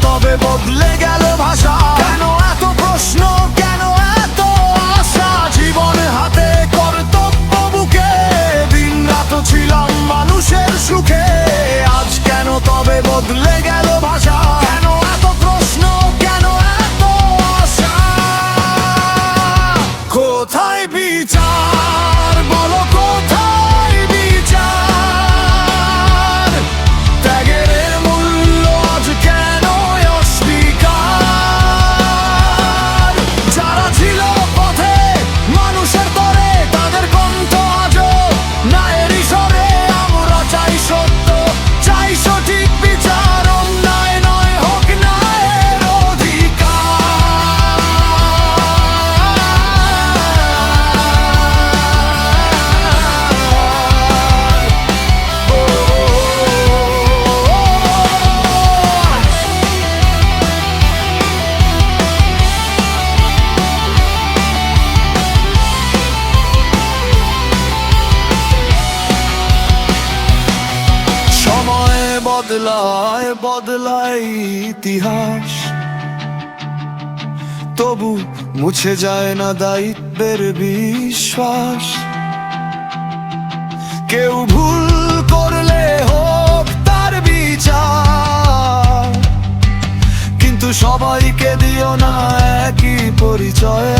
তবে বদলে গেল ভাষা? কেন এত প্রশ্ন, কেন এত আশা? জীবনে হাতে কর্তব্য বুকে, দিন রাত ছিলাম মানুষের সুখে। আজ কেন তবে বদলে গেল ভাষা? কেন এত প্রশ্ন, কেন এত আশা? কোথায় বিচার, বলো কোথায় বিচার? ত্যাগের মূল্য আজ কেন অস্বীকার? যারা ছিল পথে মানুষের তরে, তাদের কণ্ঠ আজও ন্যায়ের ঈশ্বরে। আমরা চাই সত্য, চাই সঠিক বিচার, অন্যায় নয় হোক ন্যায়ের অধিকার। সময় বদলায় বদলায় ইতিহাস, তবু মুছে যায় না দায়িত্বের বিশ্বাস। কেউ ভুল করলে হোক তার বিচার, কিন্তু সবাইকে দিও না একই পরিচয়।